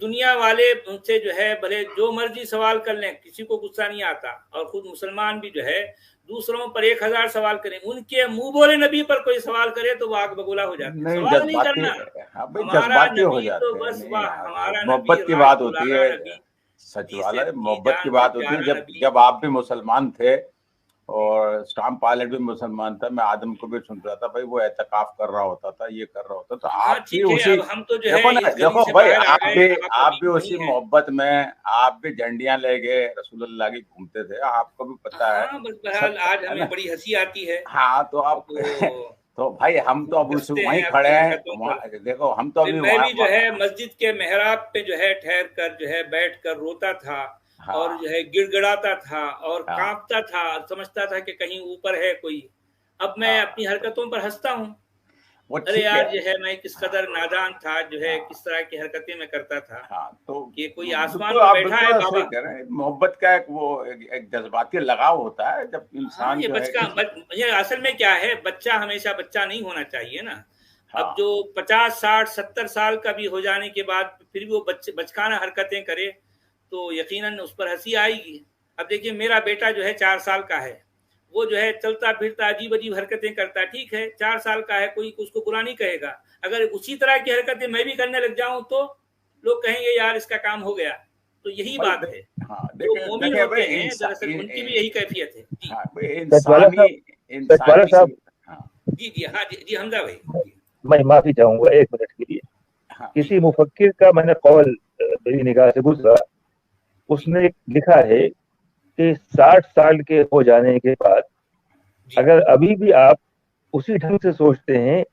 دنیا والے ان سے جو ہے بھلے جو مرضی سوال کر لیں، کسی کو غصہ نہیں آتا، اور خود مسلمان بھی جو ہے دوسروں پر 1000 سوال کریں، ان کے منہ بولے نبی پر کوئی سوال کرے تو وہ آگ بگولا ہو جاتے ہیں۔ نہیں سوال نہیں جذباتی، کرنا، ہاں بھائی ہمارا جذباتی ہو نبی تو جاتے ہیں، بس نہیں ہمارا نبی محبت کی راج بات ہوتی دلانا ہے، نبی، سچ جی والا سے ہے، جی محبت کی جان سے بات ہوتی ہے۔ پیارا نبی۔ جب آپ بھی مسلمان تھے اور اسٹام پائلٹ بھی مسلمان تھا، میں آدم کو بھی سن رہا تھا بھائی، وہ اعتکاف کر رہا ہوتا تھا، یہ کر رہا ہوتا، تو ہاں آپ بھی ٹھیک ہے، اسی، اب ہم تو جو ہے دیکھو نا، اس گلی دیکھو سے بھائی، باہر آ آپ گئے، آپ بھی ابھی اسی وہیں ہیں۔ محبت میں، آپ بھی جھنڈیاں لے گئے رسول اللہ کی گھومتے تھے، آپ کو بھی پتا ہے ہاں بس بہرحال سب آج ہے ہمیں نا۔ بڑی ہنسی آتی ہے، ہاں تو اب آپ وہ تو بھائی ہم تو اب اس ہنستے وہیں ہیں کھڑے اپنی ہیں حرکتوں پر۔ وہاں، دیکھو ہم تو ابھی میں بھی جو ہے وہاں، مسجد کے محراب پہ جو ہے ٹھہر کر جو ہے بیٹھ کر روتا تھا، اور ہاں جو ہے گڑ گڑاتا تھا اور ہاں کانپتا تھا، سمجھتا تھا کہ کہیں اوپر ہے کوئی۔ اب میں ہاں اپنی حرکتوں پر ہنستا ہوں، وہ ارے ٹھیک یار ہے، جو ہے میں کس قدر نادان تھا، جو ہے ہاں کس طرح کی حرکتیں میں کرتا تھا ہاں تو کہ کوئی آسمان بالکل پہ آپ بیٹھا ہے بالکل بابا۔ صحیح کہہ رہے ہیں، محبت کا ایک وہ ایک جذباتی لگاؤ ہوتا ہے جب ہاں انسان یہ جو ہے کسی، یہ اصل میں کیا ہے، بچہ ہمیشہ بچہ نہیں ہونا چاہیے نا۔ ہاں اب جو 50 60 70 سال کا بھی ہو جانے کے بعد پھر بھی وہ بچکانہ حرکتیں کرے تو یقیناً اس پر ہنسی آئے گی۔ اب دیکھیے میرا بیٹا جو ہے 4 سال کا ہے، وہ جو ہے چلتا پھرتا عجیب عجیب حرکتیں کرتا ہے، ٹھیک ہے 4 سال کا ہے، کوئی اس کو برا نہیں کہے گا۔ اگر اسی طرح کی حرکتیں میں بھی کرنے لگ جاؤں تو لوگ کہیں گے یار اس کا کام ہو گیا۔ تو یہی بھائی بات ہے، ہاں جو دیکھیں مومن دیکھیں ہوتے بھائی ہیں دراصل ان کی بھی یہی کیفیت ہے۔ جی ہاں بھائی سچ والا انسانی صاحب، سچ والا کسی، صاحب، ہاں جی جی ہاں جی جی حمزہ بھائی جی۔ میں معافی چاہوں گا 1 منٹ کے لیے۔ ہاں جی کسی مفکر کا میں نے قول میری نگاہ سے گزرا، اس جی نے لکھا ہے کہ 60 سال کے ہو جانے کے بعد جی اگر ابھی بھی آپ اسی ڈھنگ سے سوچتے ہیں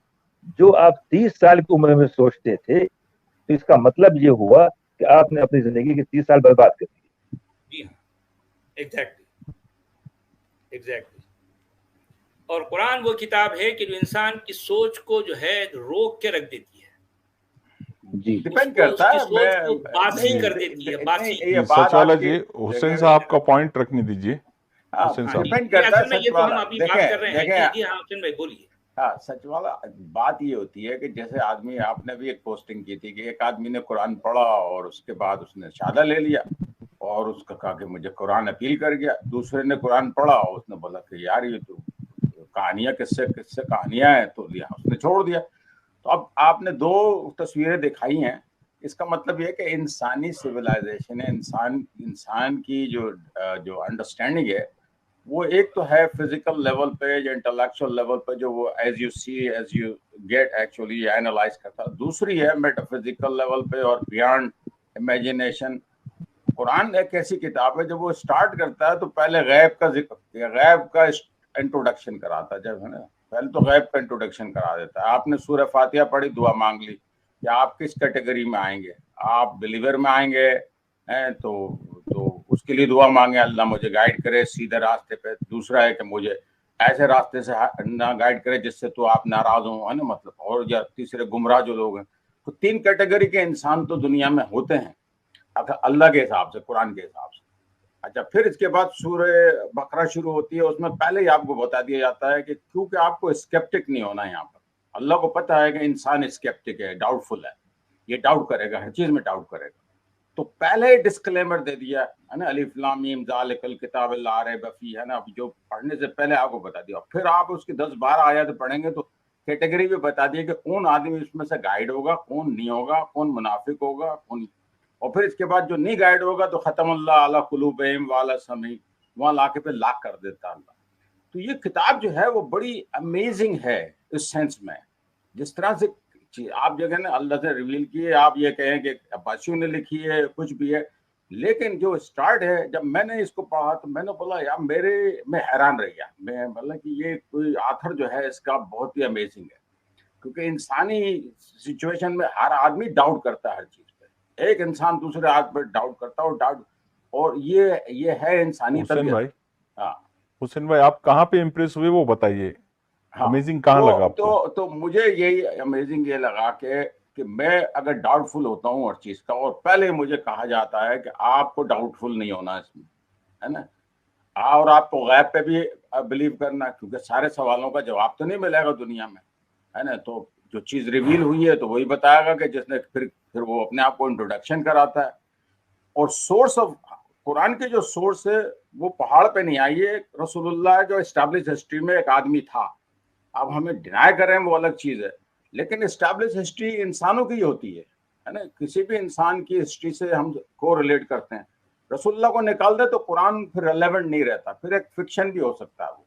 جو آپ 30 سال کی عمر میں سوچتے تھے، تو اس کا مطلب یہ ہوا کہ آپ نے اپنی زندگی کے 30 سال برباد کر دیے۔ جی ہاں ایگزیکٹلی ایگزیکٹلی۔ اور قرآن وہ کتاب ہے کہ جو انسان کی سوچ کو جو ہے روک کے رکھ دیتی ہے، جی ڈپینڈ اس کرتا کی ہے، سوچ کو باسی نہیں کر دیتی ہے، باسی۔ نہیں، یہ جی سچ بات والا آپ کی جی، حسین دیکھیں، صاحب کا پوائنٹ رکھنے دیجیے، ہاں حسین ہاں صاحب۔ جی ڈپینڈ جی کرتا ہے اصل میں سچ یہ تو ہم والا، ابھی بات کر رہے ہیں۔ دیکھیں جی جی ہاں حسین بھائی بولیے۔ ہاں سچ والا بات یہ ہوتی ہے کہ جیسے آدمی، آپ نے بھی ایک پوسٹنگ کی تھی کہ ایک آدمی نے قرآن پڑھا اور اس کے بعد اس نے شہادہ لے لیا اور اس کا کہا کہ مجھے قرآن اپیل کر گیا، دوسرے نے قرآن پڑھا اور اس نے بولا کہ یار یہ تو کہانیاں کس سے کہانیاں ہیں، تو لیا اس نے چھوڑ دیا۔ تو اب آپ نے 2 تصویریں دکھائی ہیں، اس کا مطلب یہ کہ انسانی سویلائزیشن ہے، انسان کی جو انڈرسٹینڈنگ ہے وہ ایک تو ہے فزیکل لیول پہ یا انٹلیکچوئل لیول پہ، جو وہ as you see as you get actually analyse کرتا، دوسری ہے میٹا فزیکل لیول پہ اور بیانڈ امیجنیشن۔ قرآن ایک ایسی کتاب ہے جب وہ اسٹارٹ کرتا ہے تو پہلے غیب کا ذکر، غیب کا انٹروڈکشن کراتا ہے، جب ہے نا پہلے تو غیب کا انٹروڈکشن کرا دیتا ہے۔ آپ نے سورہ فاتحہ پڑھی، دعا مانگ لی کہ آپ کس کیٹیگری میں آئیں گے، آپ بلیور میں آئیں گے تو اس کے لیے دعا مانگے اللہ مجھے گائیڈ کرے سیدھے راستے پہ، دوسرا ہے کہ مجھے ایسے راستے سے نہ گائیڈ کرے جس سے تو آپ ناراض ہوں، ہے نا مطلب، اور یا تیسرے گمراہ جو لوگ ہیں۔ تو 3 کیٹیگری کے انسان تو دنیا میں ہوتے ہیں اللہ کے حساب سے، قرآن کے حساب سے۔ اچھا پھر اس کے بعد سورہ بقرہ شروع ہوتی ہے، اس میں پہلے ہی آپ کو بتا دیا جاتا ہے کہ کیونکہ آپ کو اسکیپٹک نہیں ہونا ہے، یہاں پر اللہ کو پتہ ہے کہ انسان اسکیپٹک ہے، ڈاؤٹ فل ہے، یہ ڈاؤٹ کرے گا، ہر چیز میں ڈاؤٹ کرے گا۔ تو پہلے ہی ڈسکلیمر دے دیا ہے نا، الف لام میم ذالک الکتاب لا ریب فیہ، ہے نا، جو پڑھنے سے پہلے آپ کو بتا دیا۔ پھر آپ اس کی 10-12 آیات پڑھیں گے تو کیٹیگری بھی بتا دیے کہ کون آدمی اس میں سے گائیڈ ہوگا، کون نہیں ہوگا، کون منافق ہوگا، کون، اور پھر اس کے بعد جو نہیں گائیڈ ہوگا تو ختم اللہ علی قلوبہم وعلی سمعہم، وہاں لا کے پہ لاک کر دیتا اللہ۔ تو یہ کتاب جو ہے وہ بڑی امیزنگ ہے اس سینس میں، جس طرح سے آپ جگہ نے اللہ سے ریویل کی ہے، آپ یہ کہیں کہ عباسیوں نے لکھی ہے، کچھ بھی ہے، لیکن جو سٹارٹ ہے، جب میں نے اس کو پڑھا تو میں نے بولا یار میں حیران رہ گیا، میں مطلب کہ یہ کوئی آتھر جو ہے اس کا بہت ہی امیزنگ ہے، کیونکہ انسانی سچویشن میں ہر آدمی ڈاؤٹ کرتا ہے ہر چیز پہ، ایک انسان دوسرے آدمی پہ ڈاؤٹ کرتا ہے، اور ڈاؤٹ، اور یہ ہے انسانی حسین طبیعت۔ بھائی، ہاں حسین بھائی آپ کہاں پہ امپریس ہوئے وہ بتائیے، ہاں، امیزنگ کہاں لگا آپ کو؟ تو مجھے یہی امیزنگ یہ لگا کہ میں اگر ڈاؤٹ فل ہوتا ہوں ہر چیز کا، اور پہلے مجھے کہا جاتا ہے کہ آپ کو ڈاؤٹ فل نہیں ہونا اس میں، ہے نا، اور آپ کو غیب پہ بھی بلیو کرنا، کیونکہ سارے سوالوں کا جواب تو نہیں ملے گا دنیا میں، ہے نا، تو جو چیز ریویل ہوئی ہے تو وہی بتائے گا کہ جس نے پھر پھر وہ اپنے آپ کو انٹروڈکشن کراتا ہے. اور سورس آف قرآن کے جو سورس ہے وہ پہاڑ پہ نہیں آئی ہے, رسول اللہ جو اسٹیبلش ہسٹری میں ایک آدمی تھا. اب ہمیں ڈینائی کریں وہ الگ چیز ہے, لیکن اسٹیبلش ہسٹری انسانوں کی ہوتی ہے نا. کسی بھی انسان کی ہسٹری سے ہم کو ریلیٹ کرتے ہیں. رسول اللہ کو نکال دے تو قرآن پھر ریلیونٹ نہیں رہتا, پھر ایک فکشن بھی ہو سکتا ہے وہ.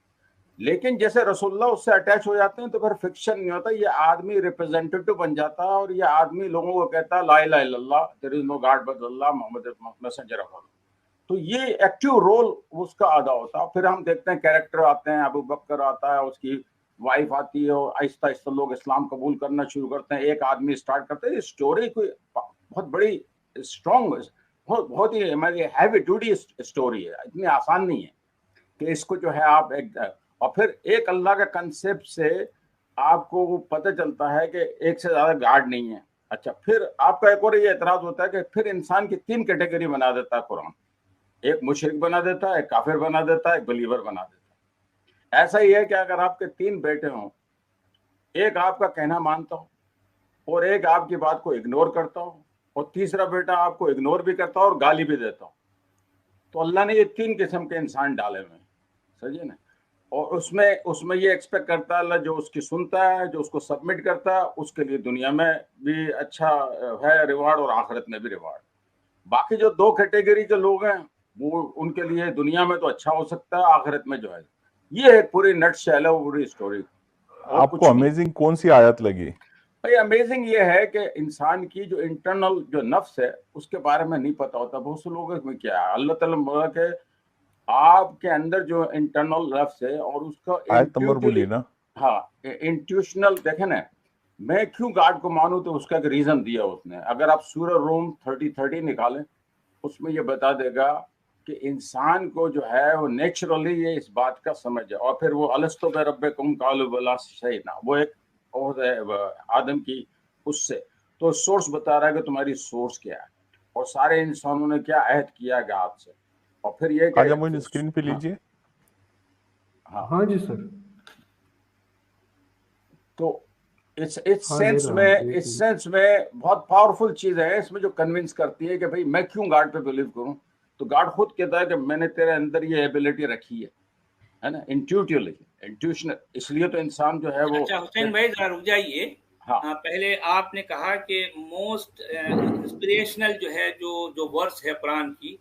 لیکن جیسے رسول اللہ اس سے اٹیچ ہو جاتے ہیں تو پھر فکشن نہیں ہوتا, یہ آدمی ریپرزینٹیٹو بن جاتا ہے, اور یہ آدمی لوگوں کو کہتا ہے لا الہ الا اللہ, there is no God but Allah, Muhammad messenger of Allah. تو یہ ایکٹیو رول اس کا ادا ہوتا ہے. پھر ہم دیکھتے ہیں کیریکٹر آتے ہیں, ابو بکر آتا ہے, اس کی وائف آتی ہے, اور آہستہ آہستہ لوگ اسلام قبول کرنا شروع کرتے ہیں. ایک آدمی اسٹارٹ کرتے ہیں. یہ اسٹوری کوئی بہت بڑی اسٹرانگ, بہت ہی ہیوی ڈیوٹی اسٹوری ہے, اتنی آسان نہیں ہے کہ اس کو جو ہے آپ ایک, اور پھر ایک اللہ کے کنسیپٹ سے آپ کو وہ پتہ چلتا ہے کہ ایک سے زیادہ گاڈ نہیں ہے. اچھا, پھر آپ کا ایک اور یہ اعتراض ہوتا ہے کہ پھر انسان کی 3 کیٹیگری بنا دیتا ہے قرآن. ایک مشرک بنا دیتا ہے, ایک کافر بنا دیتا ہے, ایک بلیور بنا دیتا ہے. ایسا ہی ہے کہ اگر آپ کے 3 بیٹے ہوں, ایک آپ کا کہنا مانتا ہو, اور ایک آپ کی بات کو اگنور کرتا ہو, اور تیسرا بیٹا آپ کو اگنور بھی کرتا ہو اور گالی بھی دیتا ہو, تو اللہ نے یہ 3 قسم کے انسان ڈالے ہوئے ہیں, سمجھے نا. اور اس میں یہ ایکسپیکٹ کرتا ہے اللہ, جو اس کی سنتا ہے, جو اس کو سبمٹ کرتا ہے, اس کے لیے دنیا میں بھی اچھا ہے ریوارڈ, اور آخرت میں بھی ریوارڈ. باقی جو 2 کیٹیگری کے لوگ ہیں وہ ان کے لیے دنیا میں تو اچھا ہو سکتا ہے, آخرت میں جو ہے. یہ ایک پوری نٹ شیل ہے, وہ پوری اسٹوری. آپ کو امیزنگ کون سی آیت لگی؟ بھائی امیزنگ یہ ہے کہ انسان کی جو انٹرنل جو نفس ہے اس کے بارے میں نہیں پتا ہوتا. بہت سے لوگوں میں کیا ہے, اللہ تعالیٰ بولا کہ آپ کے اندر جو انٹرنل نفس ہے, اور اس کا آیت نمبر بولیے نا. ہاں, انٹیوشنل. دیکھیں نا, میں کیوں گاڈ کو مانوں, تو اس کا ایک ریزن دیا اس نے. اگر آپ سورہ روم 30:30 نکالیں, اس میں یہ بتا دے گا کہ انسان کو جو ہے وہ نیچرلی یہ اس بات کا سمجھ ہے. اور پھر وہ الستو بربکم قالوا بلی شہدنا, وہ ایک اور آدم کی اس سے تو سورس بتا رہا ہے کہ تمہاری سورس کیا ہے, اور سارے انسانوں نے کیا عہد کیا گاڈ سے. اور پھر یہ کہ آج مجھے اسکرین پہ لیجئے. ہاں جی سر. تو اس سینس میں بہت پاورفل چیز ہے. اس میں جو کنونس کرتی ہے کہ بھئی میں کیوں گاڈ پہ بلیو کروں, تو گاڈ خود کہتا ہے کہ میں نے تیرے اندر یہ ایبلٹی رکھی ہے نا, انٹیوٹیولی, انٹیوشنل. اس لیے تو انسان جو ہے وہ. اچھا حسین بھائی ذرا رک جائیے. پہلے آپ نے کہا کہ موسٹ انسپریشنل جو ہے جو ورس ہے قرآن کی,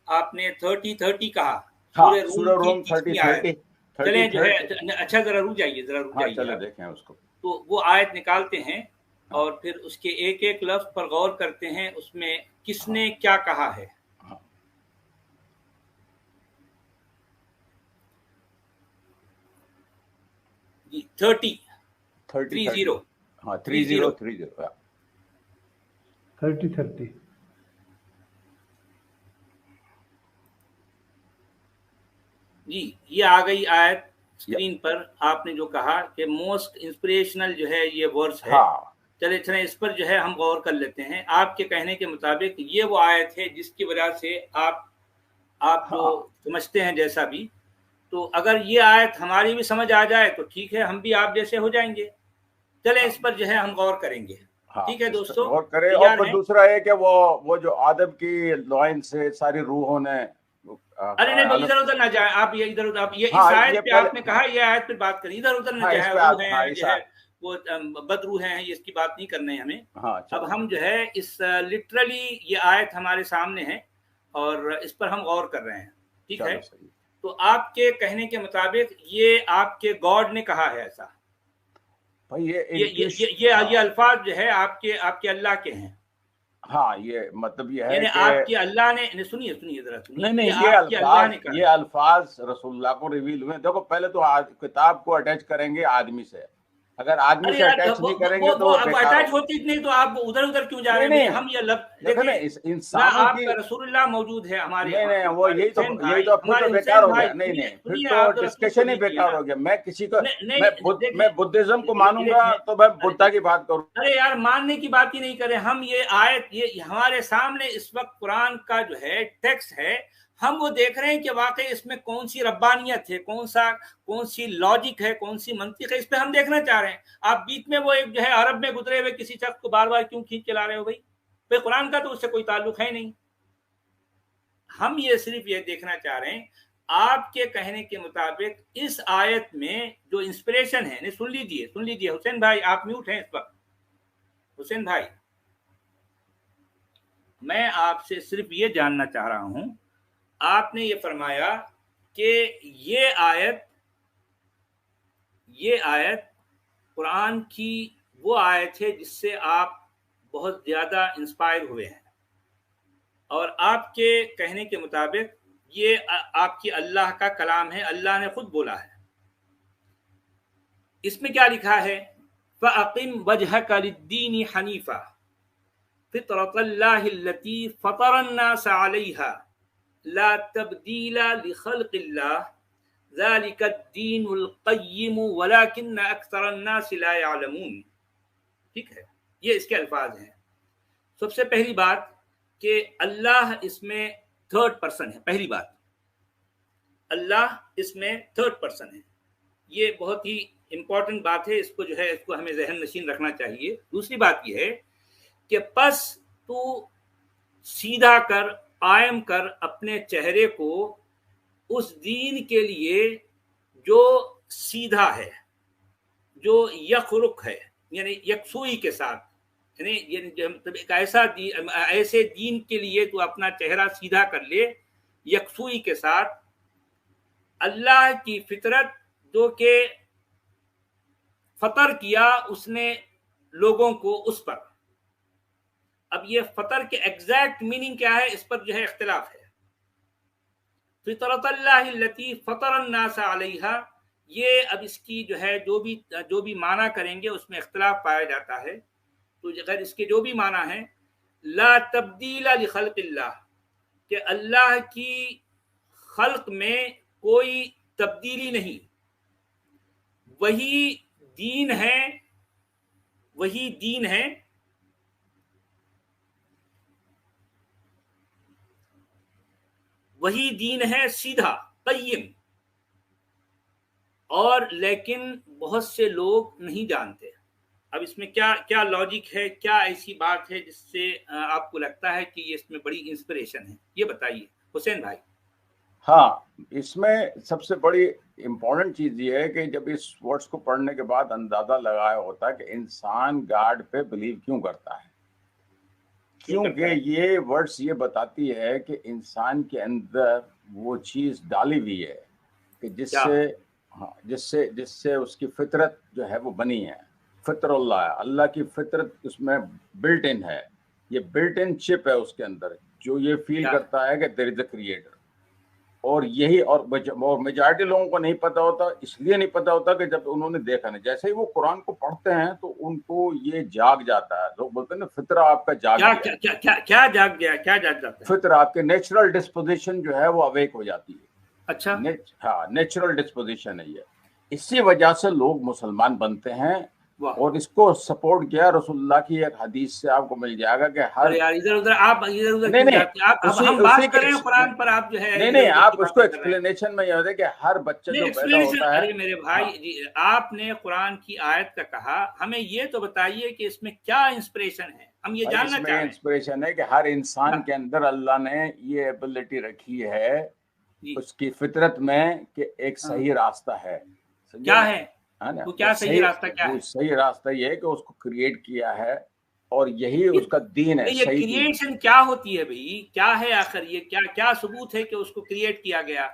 آپ نے 30:30 کہا. سورہ روم 30:30 چلیں جو ہے. اچھا ذرا رک جائیے, چلے دیکھیں اس کو. تو وہ آیت نکالتے ہیں اور پھر اس کے ایک ایک لفظ پر غور کرتے ہیں, اس میں کس نے کیا کہا ہے. جی 30 جی یہ آ گئی آیت اسکرین پر. آپ نے جو کہا کہ موسٹ انسپریشنل جو ہے یہ ورس ہے. چلے اس پر جو ہے ہم غور کر لیتے ہیں. آپ کے کہنے کے مطابق یہ وہ آیت ہے جس کی وجہ سے آپ جو سمجھتے ہیں جیسا بھی, تو اگر یہ آیت ہماری بھی سمجھ آ جائے تو ٹھیک ہے, ہم بھی آپ جیسے ہو جائیں گے. چلیں اس پر جو ہے ہم غور کریں گے. ٹھیک ہے دوستو, غور کریں. اور دوسرا ہے کہ وہ جو آدم کی لائن سے ساری روحوں نے, ارے نہیں ادھر ادھر نہ جائیں آپ, یہ ادھر ادھر, یہ اس آیت پہ آپ نے کہا, یہ آیت پہ بات کریں, ادھر ادھر نہ جائیں. روح ہیں وہ بد روح ہیں, اس کی بات نہیں کرنا ہے ہمیں. اب ہم جو ہے اس لٹرلی یہ آیت ہمارے سامنے ہے اور اس پر ہم غور کر رہے ہیں. ٹھیک ہے, تو آپ کے کہنے کے مطابق یہ آپ کے گاڈ نے کہا ہے ایسا. یہ الفاظ جو ہے آپ کے اللہ کے ہیں. ہاں, یہ مطلب یہ ہے یعنی آپ کے اللہ نے, سنیے ذرا سنیے, نہیں یہ الفاظ رسول اللہ کو ریویل ہوئے. دیکھو پہلے تو کتاب کو اٹیچ کریں گے آدمی سے. اگر آدمی سے اٹیچ نہیں کریں گے تو اٹیچ ہوتی نہیں, تو آپ ادھر ادھر کیوں جا رہے ہیں. ہم یہ لفظ انسانوں کی, رسول اللہ موجود ہے ہمارے. نہیں وہ یہی تو بیکار ہو گیا. نہیں پھر تو ڈسکشن ہی بیکار ہو گیا. میں کسی کو, میں بدھزم کو مانوں گا تو میں بدھا کی بات کروں. ارے یار ماننے کی بات ہی نہیں کریں ہم. یہ آیت یہ ہمارے سامنے اس وقت قرآن کا جو ہے ٹیکسٹ ہے, ہم وہ دیکھ رہے ہیں کہ واقعی اس میں کون سی ربانیت ہے, کون سی لاجک ہے, کون سی منطق ہے, اس پہ ہم دیکھنا چاہ رہے ہیں. آپ بیچ میں وہ ایک جو ہے عرب میں گزرے ہوئے کسی شخص کو بار بار کیوں کھینچ کے لا رہے ہو بھائی. بھائی قرآن کا تو اس سے کوئی تعلق ہے نہیں. ہم یہ صرف یہ دیکھنا چاہ رہے ہیں آپ کے کہنے کے مطابق اس آیت میں جو انسپریشن ہے. سن لیجئے حسین بھائی، آپ میوٹ ہیں اس وقت. حسین بھائی، میں آپ سے صرف یہ جاننا چاہ رہا ہوں، آپ نے یہ فرمایا کہ یہ آیت قرآن کی وہ آیت ہے جس سے آپ بہت زیادہ انسپائر ہوئے ہیں، اور آپ کے کہنے کے مطابق یہ آپ کی اللہ کا کلام ہے، اللہ نے خود بولا ہے. اس میں کیا لکھا ہے؟ فَأَقِمْ وَجْهَكَ لِلدِّينِ حَنِيفًا فِطْرَةَ اللَّهِ الَّتِي فَطَرَ النَّاسَ عَلَيْهَا لَا تَبْدِيلَ لِخَلْقِ اللَّهِ ذَلِكَ الدِّينُ الْقَيِّمُ وَلَكِنَّ أَكْثَرَ النَّاسِ لَا يَعْلَمُونَ. ٹھیک ہے، یہ اس کے الفاظ ہیں. سب سے پہلی بات کہ اللہ اس میں تھرڈ پرسن ہے. پہلی بات، اللہ اس میں تھرڈ پرسن ہے. یہ بہت ہی امپورٹنٹ بات ہے، اس کو جو ہے اس کو ہمیں ذہن نشین رکھنا چاہیے. دوسری بات یہ ہے کہ پس تو سیدھا کر، قائم کر اپنے چہرے کو اس دین کے لیے جو سیدھا ہے، جو یخرق ہے، یعنی یکسوئی کے ساتھ، یعنی ایسے دین کے لیے تو اپنا چہرہ سیدھا کر لے یکسوئی کے ساتھ. اللہ کی فطرت جو کہ فطر کیا اس نے لوگوں کو اس پر. اب یہ فطر کے ایگزیکٹ میننگ کیا ہے اس پر جو ہے اختلاف ہے. فطرت اللہ التی فطر الناس علیہا، یہ اب اس کی جو ہے جو بھی معنی کریں گے اس میں اختلاف پایا جاتا ہے. تو اگر اس کے جو بھی معنی ہیں، لا تبدیل لخلق اللہ، کہ اللہ کی خلق میں کوئی تبدیلی نہیں، وہی دین ہے، وہی دین ہے. وہی دین ہے سیدھا قیم. اور لیکن بہت سے لوگ نہیں جانتے. اب اس میں کیا لاجک ہے، کیا ایسی بات ہے جس سے آپ کو لگتا ہے کہ یہ اس میں بڑی انسپریشن ہے؟ یہ بتائیے حسین بھائی. ہاں، اس میں سب سے بڑی امپورٹنٹ چیز یہ ہے کہ جب اس ورڈز کو پڑھنے کے بعد اندازہ لگایا ہوتا ہے کہ انسان گاڈ پہ بلیو کیوں کرتا ہے. کیونکہ یہ ورڈز یہ بتاتی ہے کہ انسان کے اندر وہ چیز ڈالی ہوئی ہے کہ جس سے اس کی فطرت جو ہے وہ بنی ہے. فطر اللہ ہے، اللہ کی فطرت اس میں بلٹ ان ہے. یہ بلٹ ان چپ ہے اس کے اندر جو یہ فیل کرتا ہے کہ دیر از اے کریٹر. اور یہی اور میجارٹی لوگوں کو نہیں پتا ہوتا. اس لیے نہیں پتا ہوتا کہ جب انہوں نے دیکھا نہیں. جیسے ہی وہ قرآن کو پڑھتے ہیں تو ان کو یہ جاگ جاتا ہے. لوگ بولتے ہیں نا فطرہ آپ کا جاگ گیا. کیا جاگ گیا؟ کیا جاگ جاتا ہے؟ فطرہ آپ کے نیچرل ڈسپوزیشن جو ہے وہ اویک ہو جاتی ہے. اچھا، ہاں، نیچرل ڈسپوزیشن ہے یہ. اسی وجہ سے لوگ مسلمان بنتے ہیں. اور اس کو سپورٹ کیا رسول اللہ کی ایک حدیث سے آپ کو مل جائے گا کہ ہر ادھر ہم بات کر رہے ہیں قرآن پر، آپ جو ہے نہیں آپ اس کو ایکسپلینیشن میں یہ ہوتا ہے کہ ہر بچہ جو پیدا ہوتا ہے. میرے بھائی جی، آپ نے قرآن کی آیت کا کہا، ہمیں یہ تو بتائیے کہ اس میں کیا انسپریشن ہے، ہم یہ جاننا چاہ رہے ہیں. انسپریشن ہے کہ ہر انسان کے اندر اللہ نے یہ ایبلٹی رکھی ہے اس کی فطرت میں کہ ایک صحیح راستہ ہے. کیا ہے وہ؟ کیا صحیح راستہ کیا ہے؟ صحیح راستہ یہ ہے کہ اس کو کریٹ کیا ہے اور یہی اس کا دین ہے. یہ کریشن کیا ہوتی ہے بھائی؟ کیا ہے آخر؟ یہ کیا ثبوت ہے کہ اس کو کریٹ کیا گیا؟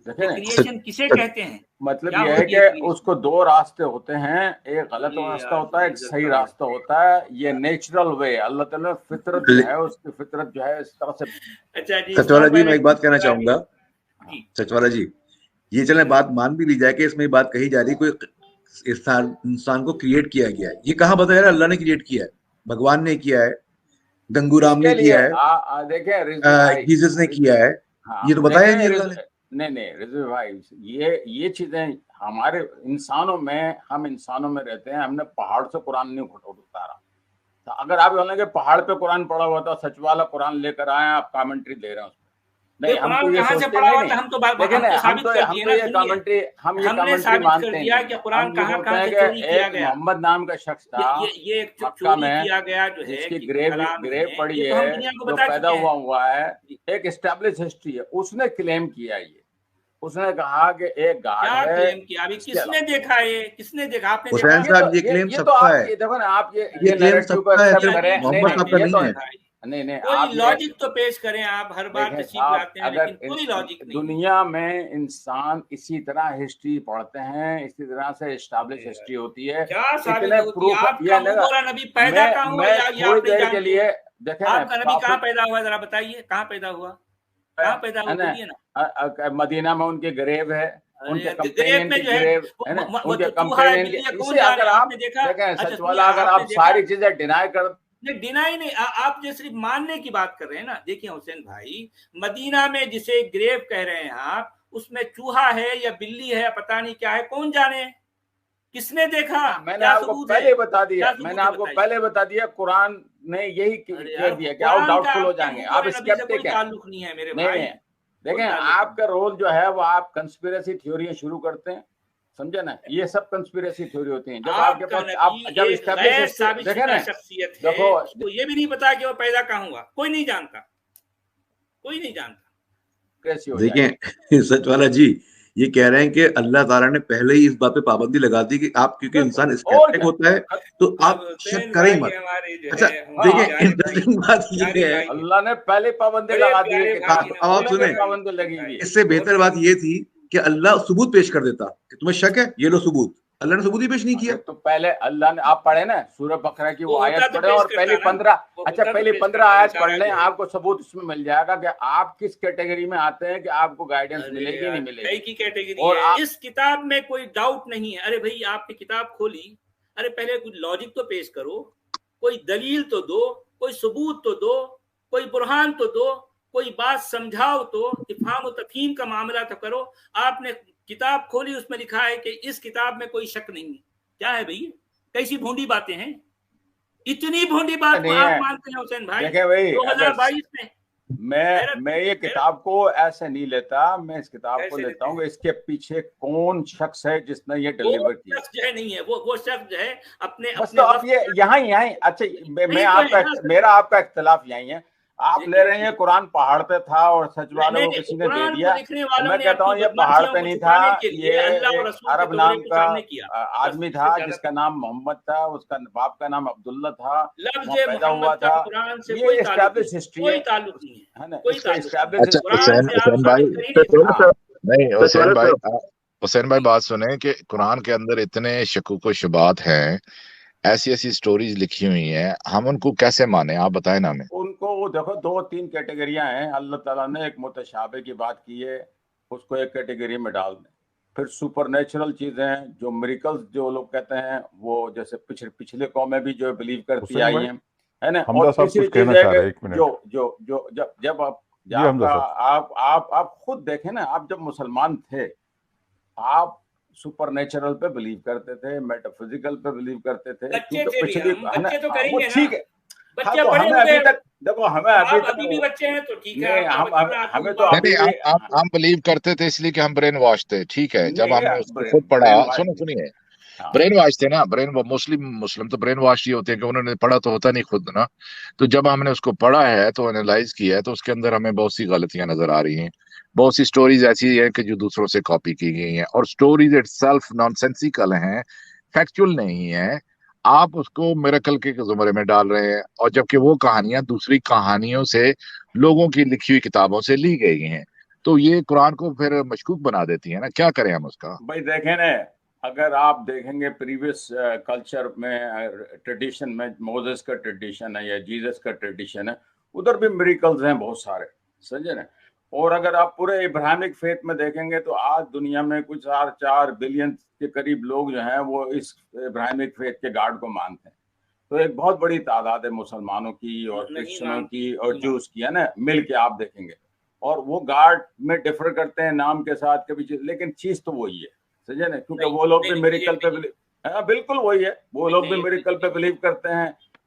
کریشن کسے کہتے ہیں؟ مطلب یہ ہے کہ اس کو دو راستے ہوتے ہیں، ایک غلط راستہ ہوتا ہے، ایک صحیح راستہ ہوتا ہے. یہ نیچرل وے اللہ تعالیٰ فطرت جو ہے اس کی فطرت جو ہے اس طرح سے. اچھا جی، سچوالا جی میں ایک بات کہنا چاہوں گا. سچوالا جی، یہ چلیں بات مان بھی لی جائے کہ اس میں بات کہی جا رہی کوئی انسان کو کریٹ کیا گیا ہے. یہ کہاں بتایا اللہ نے کریٹ کیا ہے؟ بھگوان نے کیا ہے، گنگو رام نے کیا ہے، دیکھیں جیسس نے کیا ہے. یہ تو بتایا نہیں اللہ نے. نہیں رضوی بھائی، یہ چیزیں ہمارے ہم انسانوں میں رہتے ہیں. ہم نے پہاڑ سے قرآن نہیں اتارا. اگر آپ بولیں کہ پہاڑ پہ قرآن پڑا ہوا تھا، سچ والا قرآن لے کر آئے، آپ کامنٹری دے رہے ہیں اس میں. نہیں ہم تو یہ سوچتے نہیں، ہم تو یہ کامنٹری مانتے ہیں کہ قرآن کہاں کہاں سے چوری کیا گیا. محمد نام کا شخص تھا یہ مکہ میں کیا گیا جو ہے جس کی گریو پڑی ہے، جو پیدا ہوا ہے، ایک اسٹیبلش ہسٹری ہے. اس نے کلیم کیا، یہ اس نے کہا کہ ایک گارڈ ہے. کس نے دیکھا ہے؟ کس نے دیکھا؟ آپ نے حسین صاحب یہ کلیم سب کا ہے. دیکھو نا آپ یہ کلیم سب کا ہے، محمد صاحب کا نہیں ہے. نہیں کوئی لاجک تو پیش کریں. آپ ہر بار تشریف لاتے ہیں لیکن کوئی لاجک نہیں. دنیا میں انسان اسی طرح ہسٹری پڑھتے ہیں، اسی طرح سے اسٹیبلش ہسٹری ہوتی ہے. کیا ثابت ہوتی ہے؟ آپ کا نبی پیدا کہاں ہوا یہ آپ نہیں جانتے؟ کے لیے دیکھیں آپ کا نبی کہاں پیدا ہوا ذرا بتائیے، کہاں پیدا ہوا؟ کہاں پیدا ہوا؟ مدینہ میں ان کے گریو ہے، ان کے گریب کمپینین میں کی جو ہے گریو ہے نا، ان کے کمپینین کی. اسے اگر آپ دیکھیں سچ والا، اگر آپ ساری چیزیں ڈینائی کر ڈینائی نہیں، آپ جو صرف ماننے کی بات کر رہے ہیں نا. دیکھیں حسین بھائی، مدینہ میں جسے گریو کہہ رہے ہیں آپ، اس میں چوہا ہے یا بلی ہے، پتہ نہیں کیا ہے، کون جانے؟ کس نے دیکھا؟ میں نے آپ کو پہلے بتا دیا، پہلے بتا دیا، قرآن نے یہی کہہ دیا کہ آپ ڈاؤٹ فل ہو جائیں گے، آپ اسکیپٹک ہیں. تعلق نہیں ہے میرے بھائی. دیکھیں آپ کا رول جو ہے وہ آپ کنسپیریسی تھیوریاں شروع کرتے ہیں، سمجھے نا. یہ سب کنسپیریسی تھیوری ہوتی ہیں. جب آپ کے پاس جب اسٹیبلش دیکھیں نا، دیکھو یہ بھی نہیں پتا کہ وہ پیدا کہاں ہوا، کوئی نہیں جانتا، کوئی نہیں جانتا. دیکھیں سچ والا جی یہ کہہ رہے ہیں کہ اللہ تعالیٰ نے پہلے ہی اس بات پہ پابندی لگا دی کہ آپ کیونکہ انسان اسکیپٹک ہوتا ہے تو آپ شک کریں مت. اچھا دیکھیں انٹرسٹنگ بات یہ ہے، اللہ نے پہلے پابندی لگا دی ہے. آپ سنیں، اس سے بہتر بات یہ تھی کہ اللہ ثبوت پیش کر دیتا کہ تمہیں شک ہے، یہ لو ثبوت. اللہ نے ثبوت ہی پیش نہیں کیا. تو پہلے اللہ نے، آپ پڑھیں نا سورہ بقرہ کی وہ آیت پڑھیں اور پہلی 15 آیت پڑھ لیں، آپ کو ثبوت اس میں مل جائے گا کہ آپ کس کیٹیگری میں آتے ہیں، کہ آپ کو گائیڈنس ملے گی نہیں ملے گی. کیٹیگری ہے اس کتاب میں، کوئی ڈاؤٹ نہیں ہے. ارے بھائی آپ نے کتاب کھولی، ارے پہلے کچھ لاجک تو پیش کرو، کوئی دلیل تو دو، کوئی ثبوت تو دو، کوئی برہان تو دو، کوئی بات سمجھاؤ تو. افہام و تفہیم کا معاملہ تو کرو. آپ نے کتاب کھولی، اس میں لکھا ہے کہ اس کتاب میں کوئی شک نہیں ہے. کیا ہے بھائی؟ کیسی بھونڈی باتیں ہیں؟ اتنی بھونڈی بات کو آپ مانتے ہیں حسین بھائی؟ 2022 میں یہ کتاب کو ایسے نہیں لیتا، میں اس کتاب کو لیتا ہوں کہ اس کے پیچھے کون شخص ہے جس نے یہ ڈیلیور کیا. شخص جو ہے نہیں ہے، وہ شخص جو ہے اپنے آپ یہ یہاں. اچھا میرا آپ کا اختلاف یہی ہے. آپ لے رہے ہیں قرآن پہاڑ پہ تھا اور سچ والے کو کسی نے دے دیا. میں کہتا ہوں یہ پہاڑ پہ نہیں تھا، یہ عرب نام کا آدمی تھا جس کا نام محمد تھا، اس کا باپ کا نام عبداللہ تھا، پیدا ہوا تھا. یہ اسٹیبلش ہسٹری ہے نا. حسین بھائی بات سنیں کہ قرآن کے اندر اتنے شکوک و شبہات ہیں، ایسی سٹوریز لکھی ہوئی ہیں، ہم ان کو کیسے مانیں؟ آپ بتائیں نا ہمیں. ان کو دیکھو 2-3 کیٹیگریاں ہیں. اللہ تعالیٰ نے ایک متشابہ کی بات کی ہے، اس کو ایک کیٹیگری میں ڈال دیں. پھر سپر نیچرل چیزیں ہیں، جو میریکلز جو لوگ کہتے ہیں، وہ جیسے پچھلے قومیں بھی جو بلیو کرتی آئی ہیں، ہے نا. اور تیسری چیز ہے کہ جب آپ خود دیکھیں نا، آپ جب مسلمان تھے آپ سپر نیچرل پہ بلیو کرتے تھے، میٹا فزیکل پہ بلیو کرتے تھے. ٹھیک ہے، ہم بلیو کرتے تھے اس لیے کہ ہم برین واش تھے. ٹھیک ہے، جب ہم نے اس کو خود پڑھا، سنیے برین واش تھے نا. مسلم تو برین واش ہی ہوتے ہیں کہ انہوں نے پڑھا تو ہوتا نہیں خود نا. تو جب ہم نے اس کو پڑھا ہے تو انالائز کیا ہے تو اس کے اندر ہمیں بہت سی غلطیاں نظر آ رہی ہیں. بہت سی سٹوریز ایسی ہیں کہ جو دوسروں سے کاپی کی گئی ہیں، اور سٹوریز اٹ سیلف نان سینسیکل ہیں، فیکچول نہیں ہیں. آپ اس کو میریکل کے زمرے میں ڈال رہے ہیں، اور جبکہ وہ کہانیاں دوسری کہانیوں سے، لوگوں کی لکھی ہوئی کتابوں سے لی گئی ہیں. تو یہ قرآن کو پھر مشکوک بنا دیتی ہے نا. کیا کریں ہم اس کا؟ بھائی دیکھیں نا، اگر آپ دیکھیں گے پریویس کلچر میں، ٹریڈیشن میں، موزس کا ٹریڈیشن ہے یا جیزس کا ٹریڈیشن ہے، ادھر بھی میریکلز ہیں بہت سارے، سمجھے نا. اور اگر آپ پورے ابراہیمک فیتھ میں دیکھیں گے تو آج دنیا میں کچھ 4 بلین کے قریب لوگ جو ہیں وہ اس ابراہیمک فیتھ کے گاڈ کو مانتے ہیں. تو ایک بہت بڑی تعداد ہے مسلمانوں کی اور کرسچنوں کی اور جوز کی، ہے نا، مل کے آپ دیکھیں گے. اور وہ گاڈ میں ڈفر کرتے ہیں نام کے ساتھ کبھی، لیکن چیز تو وہی ہے، سمجھے نا. کیونکہ وہ لوگ بھی میریکل پہ بالکل وہی ہے، وہ لوگ بھی میریکل پہ بلیو کرتے ہیں.